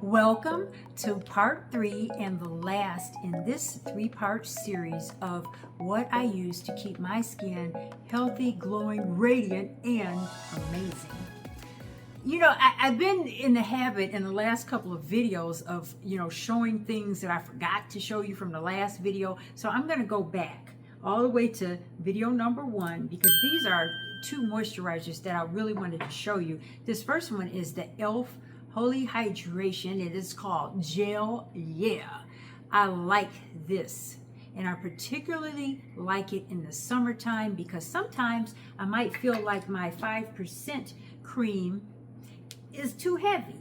Welcome to part 3 and the last in this 3-part series of what I use to keep my skin healthy, glowing, radiant, and amazing. You know, I've been in the habit in the last couple of videos of, showing things that I forgot to show you from the last video. So I'm going to go back all the way to video number 1 because these are 2 moisturizers that I really wanted to show you. This first one is the e.l.f. Holy Hydration. It is called Gel Yeah. I like this, and I particularly like it in the summertime because sometimes I might feel like my 5% cream is too heavy,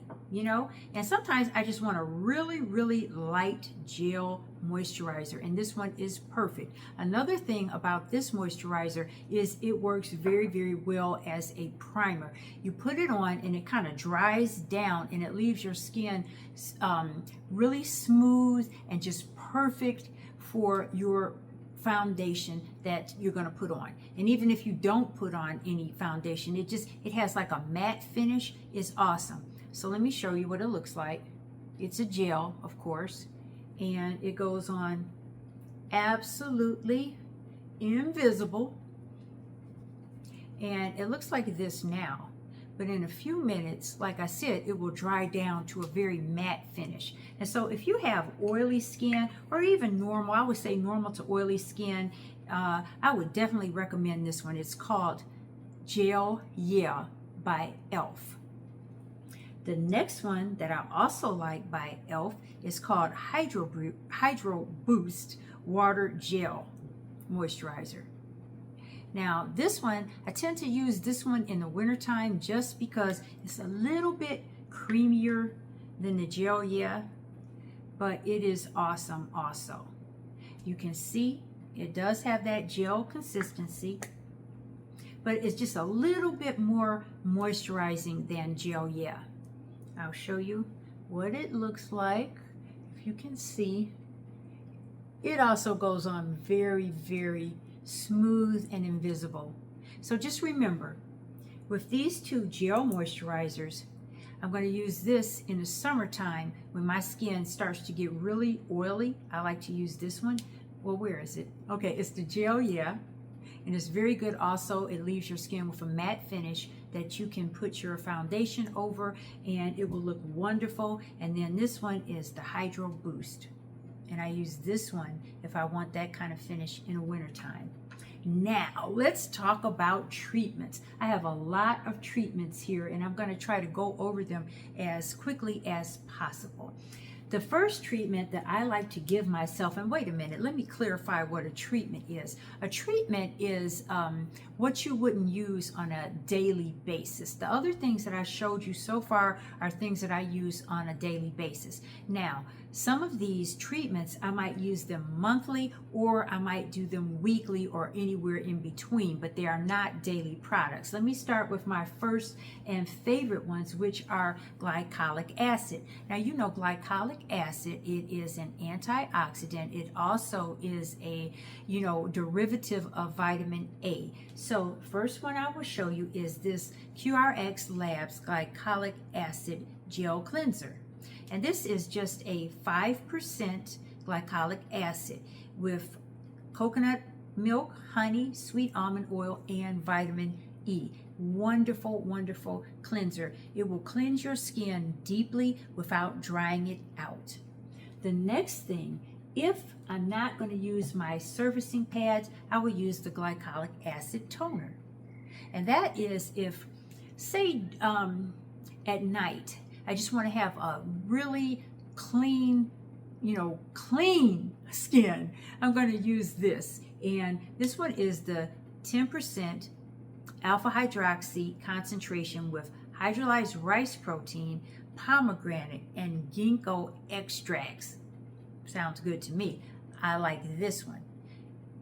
and sometimes I just want a really light gel moisturizer, and this one is perfect. Another thing about this moisturizer is it works very well as a primer. You put it on and it kind of dries down and it leaves your skin really smooth and just perfect for your foundation that you're going to put on. And even if you don't put on any foundation, it has like a matte finish. It's awesome. So let me show you what it looks like. It's a gel, of course, and it goes on absolutely invisible, and it looks like this now, but in a few minutes, like I said, it will dry down to a very matte finish. And so if you have oily skin or even normal, I would say normal to oily skin, I would definitely recommend this one. It's called Gel Yeah by e.l.f. The next one that I also like by e.l.f. is called Hydro Boost Water Gel Moisturizer. Now this one, I tend to use this one in the wintertime just because it's a little bit creamier than the Gel Yeah, but it is awesome also. You can see it does have that gel consistency, but it's just a little bit more moisturizing than Gel Yeah. I'll show you what it looks like. If you can see, it also goes on very smooth and invisible. So just remember, with these 2 gel moisturizers, I'm going to use this in the summertime when my skin starts to get really oily. I like to use this one. Well, where is it? Okay, it's the Gel Yeah, and it's very good also. It leaves your skin with a matte finish that you can put your foundation over and it will look wonderful. And then this one is the Hydro Boost, and I use this one if I want that kind of finish in the wintertime. Now let's talk about treatments. I have a lot of treatments here and I'm going to try to go over them as quickly as possible. The first treatment that I like to give myself, and wait a minute, let me clarify what a treatment is. A treatment is what you wouldn't use on a daily basis. The other things that I showed you so far are things that I use on a daily basis. Now, some of these treatments, I might use them monthly or I might do them weekly or anywhere in between, but they are not daily products. Let me start with my first and favorite ones, which are glycolic acid. Now, you know glycolic acid, it is an antioxidant. It also is a, derivative of vitamin A. So first one I will show you is this QRX Labs Glycolic Acid Gel Cleanser. And this is just a 5% glycolic acid with coconut milk, honey, sweet almond oil, and vitamin E. Wonderful cleanser. It will cleanse your skin deeply without drying it out. The next thing, if I'm not going to use my surfacing pads, I will use the glycolic acid toner. And that is if, say, at night, I just want to have a really clean, clean skin. I'm going to use this. And this one is the 10% alpha hydroxy concentration with hydrolyzed rice protein, pomegranate, and ginkgo extracts. Sounds good to me. I like this one.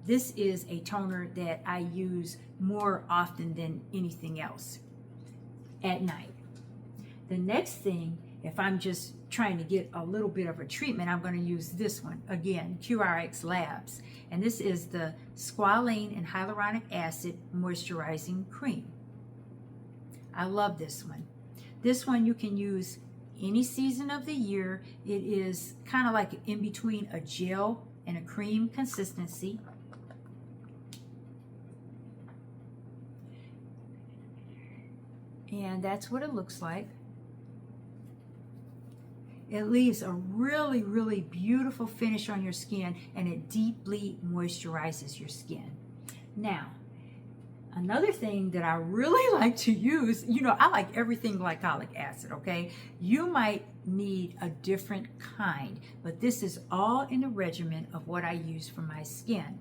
This is a toner that I use more often than anything else at night. The next thing, if I'm just trying to get a little bit of a treatment, I'm going to use this one. Again, QRX Labs. And this is the squalane and hyaluronic acid moisturizing cream. I love this one. This one you can use any season of the year. It is kind of like in between a gel and a cream consistency. And that's what it looks like. It leaves a really, really beautiful finish on your skin, and it deeply moisturizes your skin. Now, another thing that I really like to use, you know, I like everything glycolic acid, okay? You might need a different kind, but this is all in the regimen of what I use for my skin.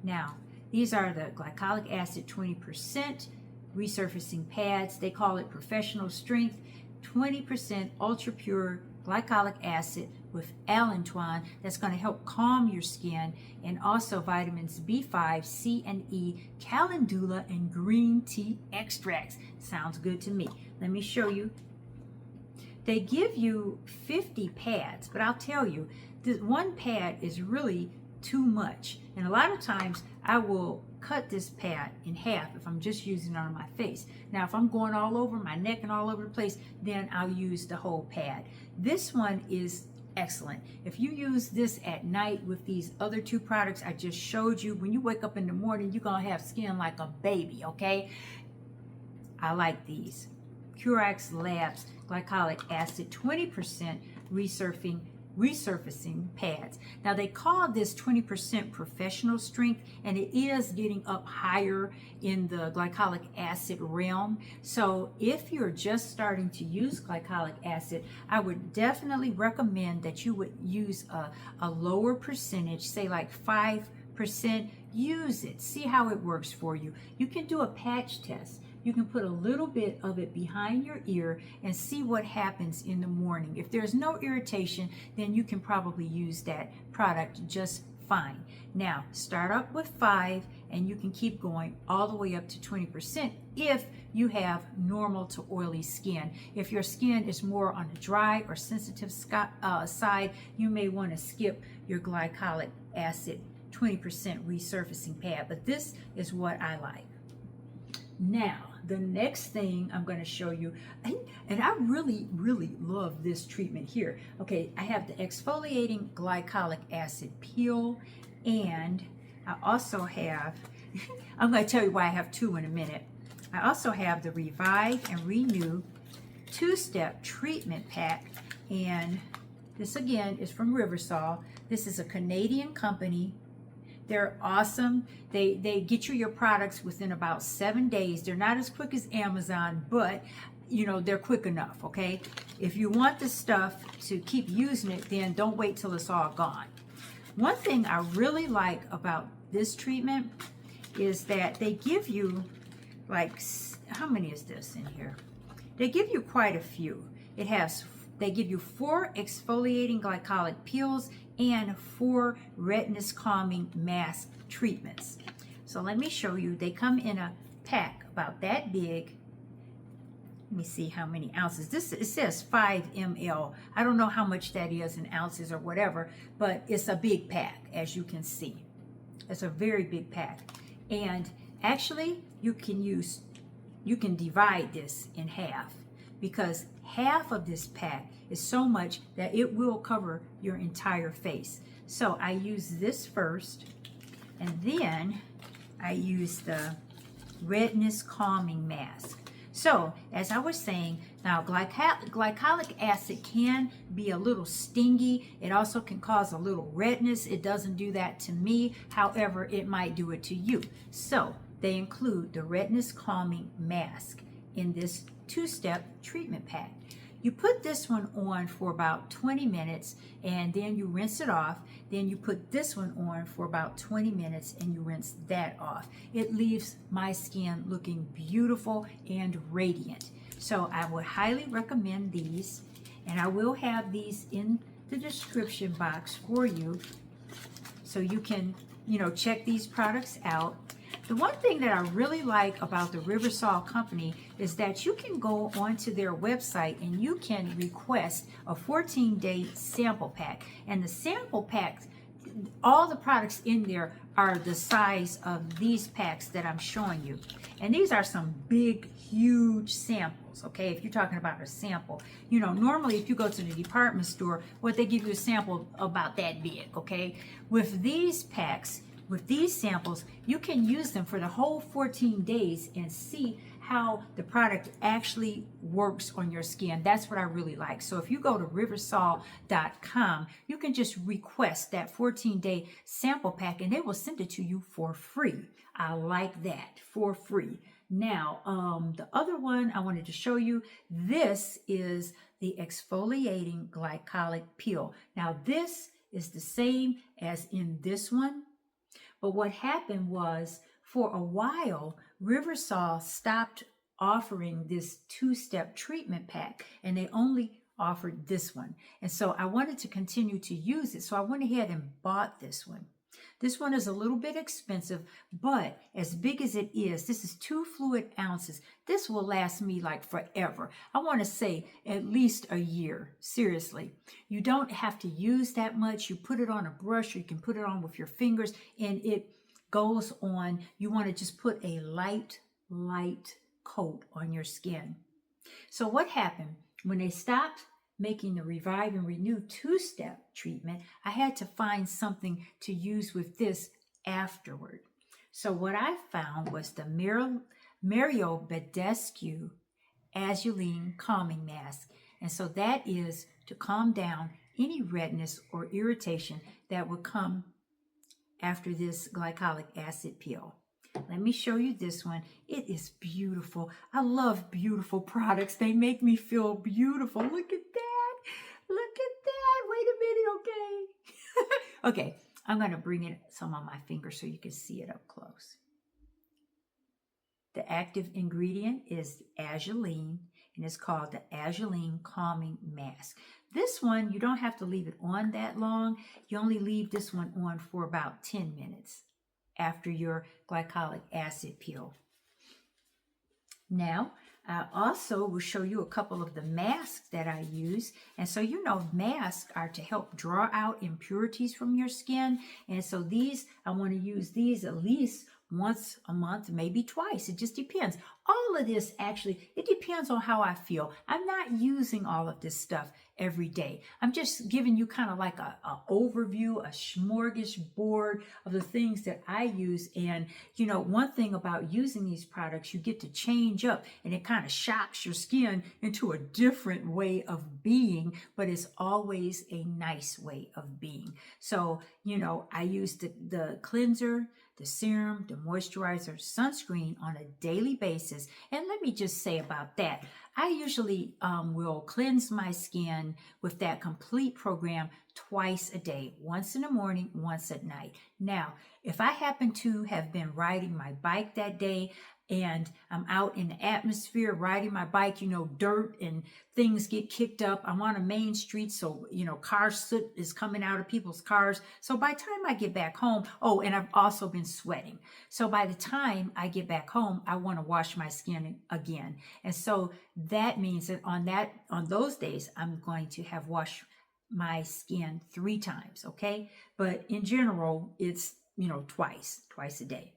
Now, these are the glycolic acid 20% resurfacing pads. They call it professional strength, 20% ultra pure glycolic acid with allantoin that's going to help calm your skin, and also vitamins B5, C and E, calendula, and green tea extracts. Sounds good to me. Let me show you. They give you 50 pads, but I'll tell you, this one pad is really too much. And a lot of times I will cut this pad in half if I'm just using it on my face. Now, if I'm going all over my neck and all over the place, then I'll use the whole pad. This one is excellent. If you use this at night with these other two products I just showed you, when you wake up in the morning, you're gonna have skin like a baby, okay? I like these. Curax Labs Glycolic Acid 20% resurfacing pads. Now, they call this 20% professional strength, and it is getting up higher in the glycolic acid realm. So if you're just starting to use glycolic acid, I would definitely recommend that you would use a lower percentage, say like 5%. Use it, see how it works for you. You can do a patch test. You can put a little bit of it behind your ear and see what happens in the morning. If there's no irritation, then you can probably use that product just fine. Now, start up with 5, and you can keep going all the way up to 20% if you have normal to oily skin. If your skin is more on the dry or sensitive side, you may want to skip your glycolic acid 20% resurfacing pad, but this is what I like. Now, the next thing I'm going to show you, and I really, really love this treatment here. Okay, I have the exfoliating glycolic acid peel, and I also have, I'm going to tell you why I have 2 in a minute. I also have the Revive and Renew 2-step treatment pack, and this again is from Riversol. This is a Canadian company. They're awesome. They get you your products within about 7 days. They're not as quick as Amazon, but you know, they're quick enough, okay? If you want the stuff to keep using it, then don't wait till it's all gone. One thing I really like about this treatment is that they give you, like, how many is this in here? They give you quite a few. They give you 4 exfoliating glycolic peels and 4 redness calming mask treatments. So let me show you. They come in a pack about that big. Let me see how many ounces. It says 5 ml. I don't know how much that is in ounces or whatever, but it's a big pack, as you can see. It's a very big pack. And actually, you can divide this in half, because half of this pack is so much that it will cover your entire face. So I use this first, and then I use the redness calming mask. So as I was saying, now glycolic acid can be a little stingy. It also can cause a little redness. It doesn't do that to me. However, it might do it to you. So they include the redness calming mask in this 2-step treatment pack. You put this one on for about 20 minutes, and then you rinse it off. Then you put this one on for about 20 minutes, and you rinse that off. It leaves my skin looking beautiful and radiant. So I would highly recommend these, and I will have these in the description box for you, so you can, you know, check these products out. The one thing that I really like about the Riversol company is that you can go onto their website and you can request a 14-day sample pack. And the sample packs, all the products in there are the size of these packs that I'm showing you. And these are some big, huge samples. samples, okay? If you're talking about a sample, you know, normally if you go to the department store, what they give you a sample about that big, okay? With these packs, with these samples, you can use them for the whole 14 days and see how the product actually works on your skin. That's what I really like. So if you go to riversol.com, you can just request that 14-day sample pack and they will send it to you for free. I like that, for free. Now, the other one I wanted to show you, this is the exfoliating glycolic peel. Now, this is the same as in this one, but what happened was for a while, Riversol stopped offering this two-step treatment pack, and they only offered this one. And so I wanted to continue to use it, so I went ahead and bought this one. This one is a little bit expensive, but as big as it is, this is 2 fluid ounces. This will last me like forever. I want to say at least a year, seriously. You don't have to use that much. You put it on a brush, or you can put it on with your fingers, and it goes on. You want to just put a light coat on your skin. So what happened when they stopped making the Revive and Renew 2-step treatment, I had to find something to use with this afterward. So what I found was the Mario Badescu Azulene Calming Mask. And so that is to calm down any redness or irritation that would come after this glycolic acid peel. Let me show you this one. It is beautiful. I love beautiful products. They make me feel beautiful. Look at that. Look at that. Wait a minute, okay? Okay, I'm going to bring it some on my finger so you can see it up close. The active ingredient is azulene, and it's called the Azulene Calming Mask. This one, you don't have to leave it on that long. You only leave this one on for about 10 minutes after your glycolic acid peel. Now, I also will show you a couple of the masks that I use. And so, you know, masks are to help draw out impurities from your skin. And so these, I want to use these at least once a month, maybe twice. It just depends. All of this, actually, it depends on how I feel. I'm not using all of this stuff every day. I'm just giving you kind of like a overview, a smorgasbord of the things that I use. And, you know, one thing about using these products, you get to change up, and it kind of shocks your skin into a different way of being, but it's always a nice way of being. So, you know, I use the cleanser, the serum, the moisturizer, sunscreen on a daily basis. And let me just say about that, I usually will cleanse my skin with that complete program twice a day, once in the morning, once at night. Now, if I happen to have been riding my bike that day and I'm out in the atmosphere riding my bike, you know, dirt and things get kicked up. I'm on a main street, so, you know, car soot is coming out of people's cars. So by the time I get back home, oh, and I've also been sweating. So by the time I get back home, I want to wash my skin again. And so that means that on those days, I'm going to have washed my skin 3 times, okay? But in general, it's, you know, twice a day.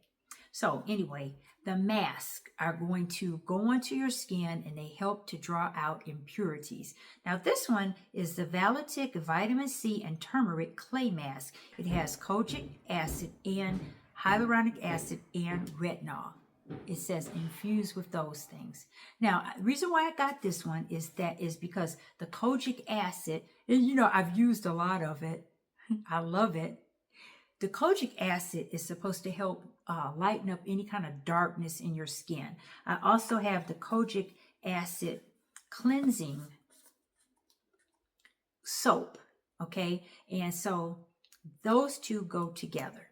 So anyway, the masks are going to go onto your skin and they help to draw out impurities. Now this one is the Valitik Vitamin C and Turmeric Clay Mask. It has kojic acid and hyaluronic acid and retinol. It says infused with those things. Now, the reason why I got this one is because the kojic acid, and you know, I've used a lot of it. I love it. The kojic acid is supposed to help lighten up any kind of darkness in your skin. I also have the kojic acid cleansing soap, okay? And so those two go together.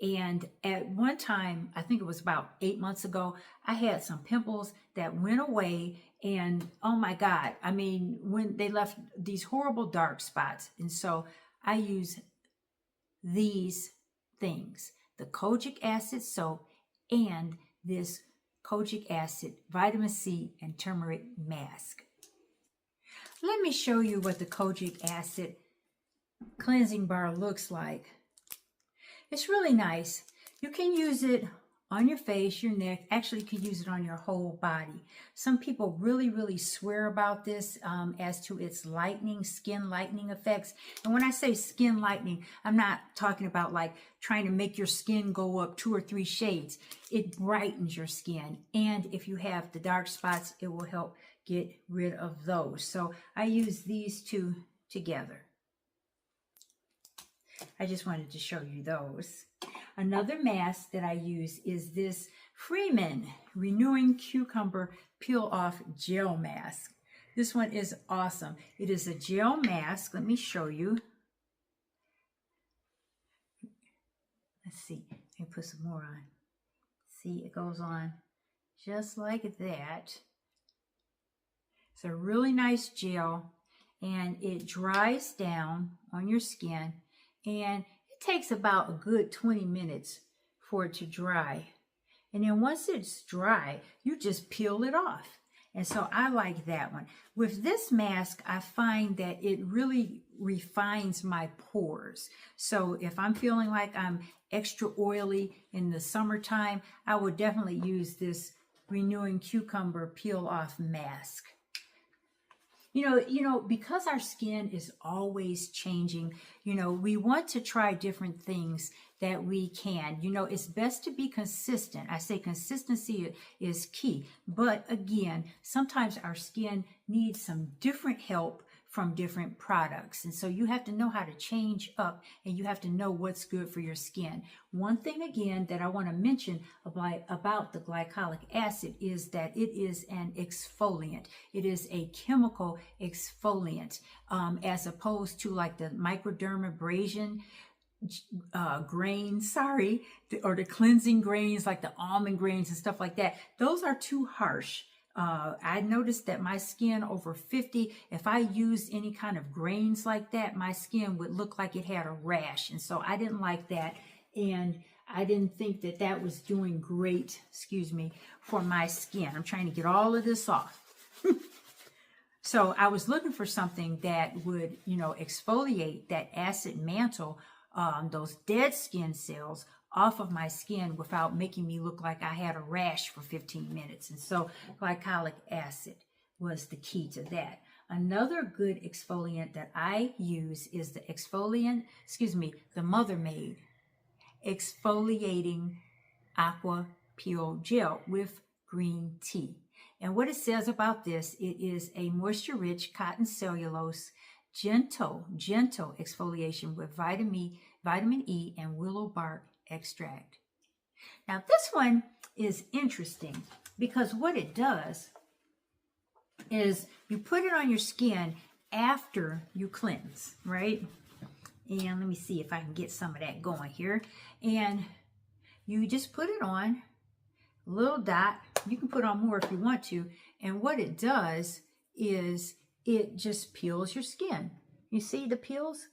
And at one time, I think it was about 8 months ago, I had some pimples that went away. And oh my God, I mean, when they left these horrible dark spots. And so I use these things, the kojic acid soap and this kojic acid vitamin C and turmeric mask. Let me show you what the kojic acid cleansing bar looks like. It's really nice. You can use it on your face, your neck. Actually, you can use it on your whole body. Some people really swear about this as to its lightening, skin lightening effects. And when I say skin lightening, I'm not talking about like trying to make your skin go up 2 or 3 shades. It brightens your skin. And if you have the dark spots, it will help get rid of those. So I use these two together. I just wanted to show you those. Another mask that I use is this Freeman Renewing Cucumber Peel Off Gel Mask. This one is awesome. It is a gel mask. Let me show you. Let's see. Let me put some more on. See, it goes on just like that. It's a really nice gel, and it dries down on your skin, and it takes about a good 20 minutes for it to dry. And then once it's dry, you just peel it off. And so I like that one. With this mask, I find that it really refines my pores. So if I'm feeling like I'm extra oily in the summertime, I would definitely use this Renewing Cucumber Peel Off Mask. You know, because our skin is always changing, we want to try different things that we can. It's best to be consistent. I say consistency is key. But again, sometimes our skin needs some different help from different products. And so you have to know how to change up, and you have to know what's good for your skin. One thing again that I want to mention about the glycolic acid is that it is an exfoliant. It is a chemical exfoliant, as opposed to like the microdermabrasion grains, or the cleansing grains like the almond grains and stuff like that. Those are too harsh. I noticed that my skin over 50, if I used any kind of grains like that, my skin would look like it had a rash. And so I didn't like that. And I didn't think that that was doing great, for my skin. I'm trying to get all of this off. So I was looking for something that would, exfoliate that acid mantle, those dead skin cells off of my skin without making me look like I had a rash for 15 minutes. And so glycolic acid was the key to that. Another good exfoliant that I use is the the Mother Made Exfoliating Aqua Peel Gel with green tea. And what it says about this, it is a moisture-rich cotton cellulose, gentle exfoliation with vitamin E and willow bark extract. Now this one is interesting because what it does is you put it on your skin after you cleanse, right? And let me see if I can get some of that going here. And you just put it on, a little dot. You can put on more if you want to. And what it does is it just peels your skin. You see the peels?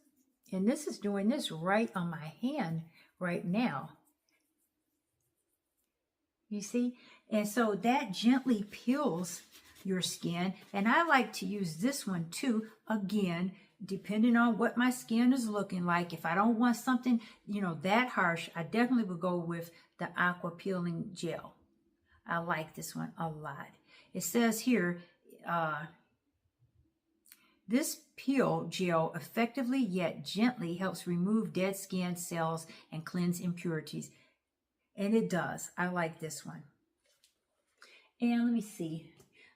And this is doing this right on my hand right now. You see? And so that gently peels your skin. And I like to use this one too, again, depending on what my skin is looking like. If I don't want something, that harsh, I definitely would go with the Aqua Peeling Gel. I like this one a lot. It says here, this peel gel effectively yet gently helps remove dead skin cells and cleanse impurities. And it does. I like this one. And let me see.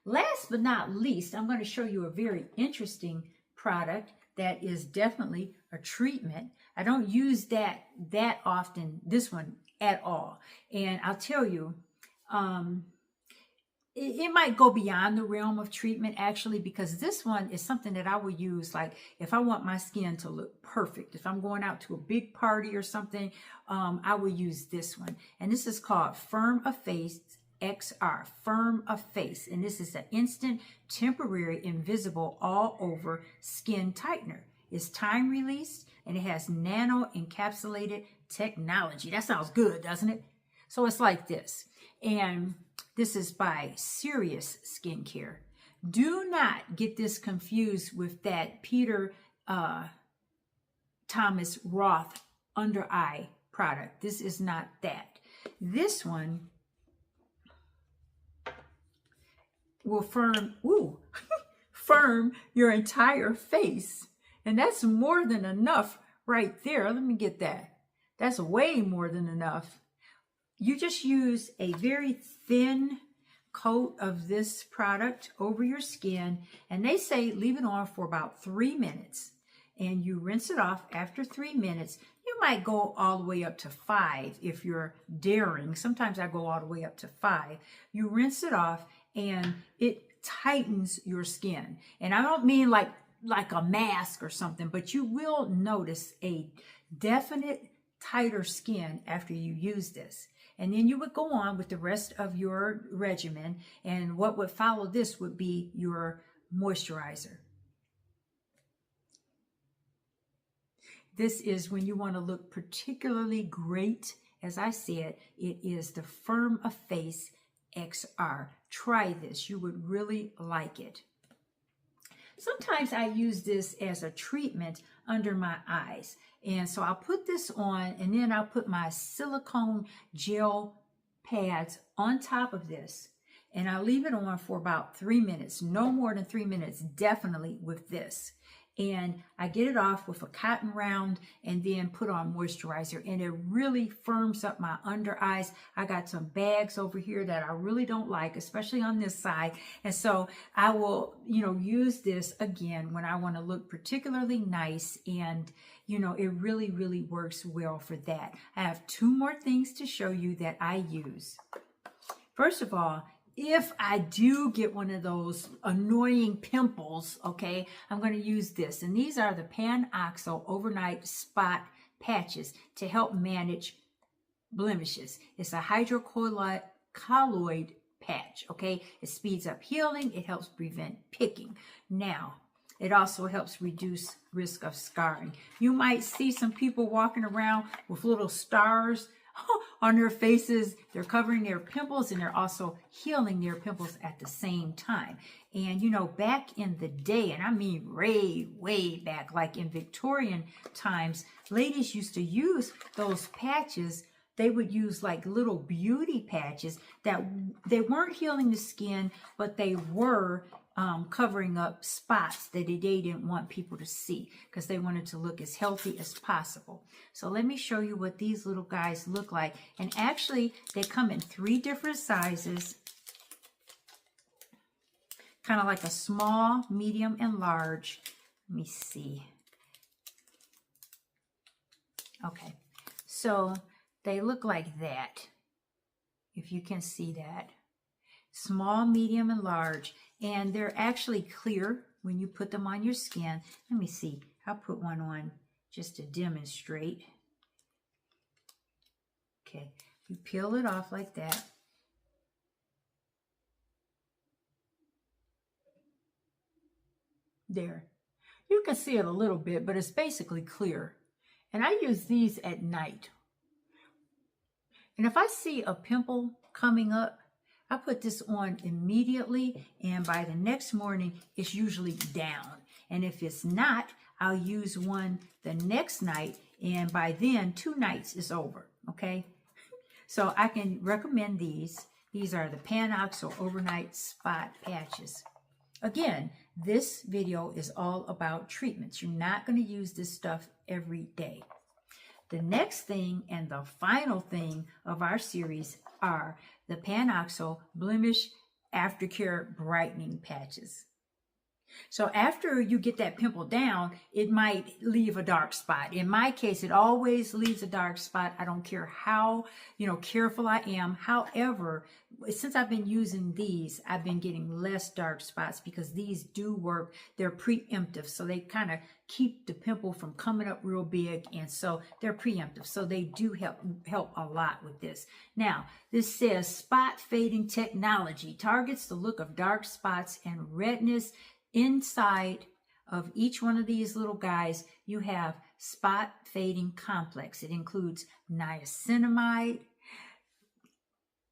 Last but not least, I'm going to show you a very interesting product that is definitely a treatment. I don't use that often, this one at all. And I'll tell you, it might go beyond the realm of treatment actually, because this one is something that I would use like if I want my skin to look perfect. If I'm going out to a big party or something, I would use this one. And this is called Firm of Face XR, Firm of Face. And this is an instant, temporary, invisible, all over skin tightener. It's time released and it has nano encapsulated technology. That sounds good, doesn't it? So it's like this. And this is by Serious Skincare. Do not get this confused with that Peter Thomas Roth under eye product. This is not that. This one will firm your entire face. And that's more than enough right there. Let me get that. That's way more than enough. You just use a very thin coat of this product over your skin, and they say leave it on for about 3 minutes, and you rinse it off after 3 minutes. You might go all the way up to 5 if you're daring. Sometimes I go all the way up to 5. You rinse it off and it tightens your skin. And I don't mean like a mask or something, but you will notice a definite tighter skin after you use this. And then you would go on with the rest of your regimen, and what would follow this would be your moisturizer. This is when you want to look particularly great. As I said, it is the Firm a Face XR. Try this. You would really like it. Sometimes I use this as a treatment under my eyes. And so I'll put this on, and then I'll put my silicone gel pads on top of this. And I'll leave it on for about 3 minutes, no more than 3 minutes, definitely with this. And I get it off with a cotton round and then put on moisturizer, and it really firms up my under eyes. I got some bags over here that I really don't like, especially on this side. And so I will, use this again when I want to look particularly nice, and it really, really works well for that. I have 2 more things to show you that I use. First of all, if I do get one of those annoying pimples, okay, I'm going to use this. And these are the Pan-Oxo Overnight Spot Patches to help manage blemishes. It's a hydrocolloid patch, okay? It speeds up healing. It helps prevent picking. Now, it also helps reduce risk of scarring. You might see some people walking around with little stars on their faces. They're covering their pimples, and they're also healing their pimples at the same time. And back in the day, and I mean way back, like in Victorian times, ladies used to use those patches. They would use like little beauty patches that they weren't healing the skin, but they were covering up spots that they didn't want people to see, because they wanted to look as healthy as possible. So let me show you what these little guys look like. And actually, they come in 3 different sizes, kind of like a small, medium, and large. Let me see. Okay, so they look like that, if you can see that. Small, medium, and large. And they're actually clear when you put them on your skin. Let me see. I'll put one on just to demonstrate. Okay, you peel it off like that. There. You can see it a little bit, but it's basically clear. And I use these at night. And if I see a pimple coming up, I put this on immediately, and by the next morning, it's usually down. And if it's not, I'll use one the next night, and by then, 2 nights is over, okay? So I can recommend these. These are the Pan-Oxo Overnight Spot Patches. Again, this video is all about treatments. You're not going to use this stuff every day. The next thing and the final thing of our series are the Pan-Oxo Blemish Aftercare Brightening Patches. So after you get that pimple down, it might leave a dark spot. In my case, it always leaves a dark spot. I don't care how, careful I am. However, since I've been using these, I've been getting less dark spots because these do work. They're preemptive. So they kind of keep the pimple from coming up real big. And so they're preemptive. So they do help a lot with this. Now, this says spot fading technology targets the look of dark spots and redness. Inside of each one of these little guys, you have spot fading complex. It includes niacinamide,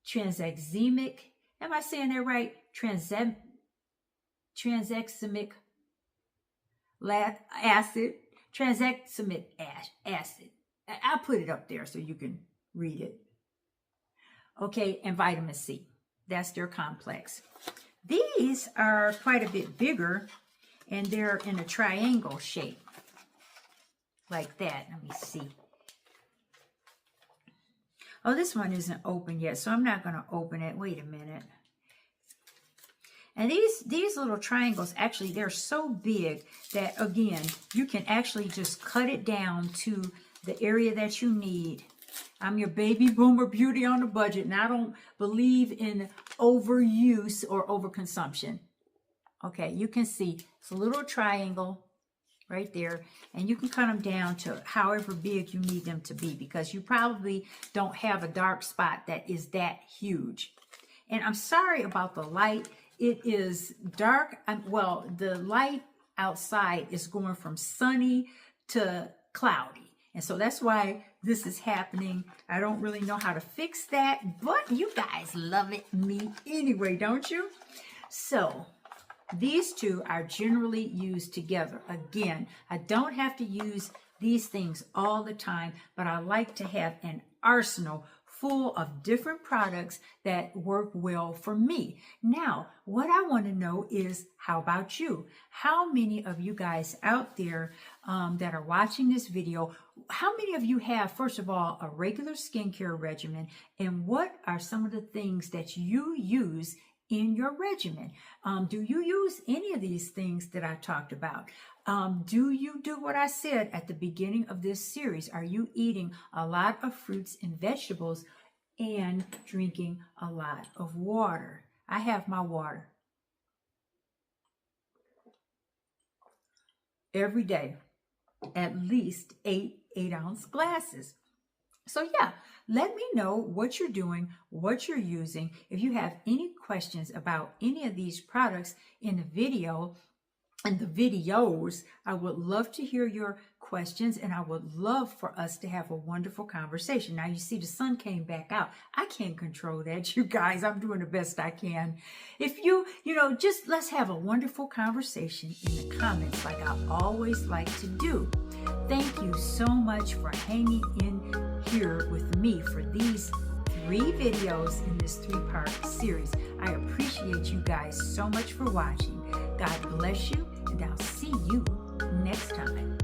tranexamic, am I saying that right? Tranexamic acid, tranexamic acid. I'll put it up there so you can read it. okay, and vitamin C. That's their complex. These are quite a bit bigger, and they're in a triangle shape, like that. Let me see. Oh, this one isn't open yet, so I'm not going to open it. Wait a minute. And these little triangles, actually, they're so big that, again, you can actually just cut it down to the area that you need. I'm your baby boomer beauty on a budget, and I don't believe in overuse or overconsumption. Okay, you can see it's a little triangle right there, and you can cut them down to however big you need them to be, because you probably don't have a dark spot that is that huge. And I'm sorry about the light. It is dark. Well, the light outside is going from sunny to cloudy. And so that's why this is happening. I don't really know how to fix that, but you guys love me anyway, don't you? So these two are generally used together. Again, I don't have to use these things all the time, but I like to have an arsenal full of different products that work well for me. Now, what I want to know is, how about you? How many of you guys out there that are watching this video, how many of you have, first of all, a regular skincare regimen, and what are some of the things that you use in your regimen? Do you use any of these things that I talked about? Do you do what I said at the beginning of this series? Are you eating a lot of fruits and vegetables and drinking a lot of water? I have my water every day, at least 8-ounce glasses. So yeah, let me know what you're doing, what you're using. If you have any questions about any of these products in the video and the videos, I would love to hear your questions, and I would love for us to have a wonderful conversation. Now, you see the sun came back out. I can't control that, you guys. I'm doing the best I can. If you just let's have a wonderful conversation in the comments, like I always like to do. Thank you so much for hanging in here with me for these 3 videos in this 3-part series. I appreciate you guys so much for watching. God bless you, and I'll see you next time.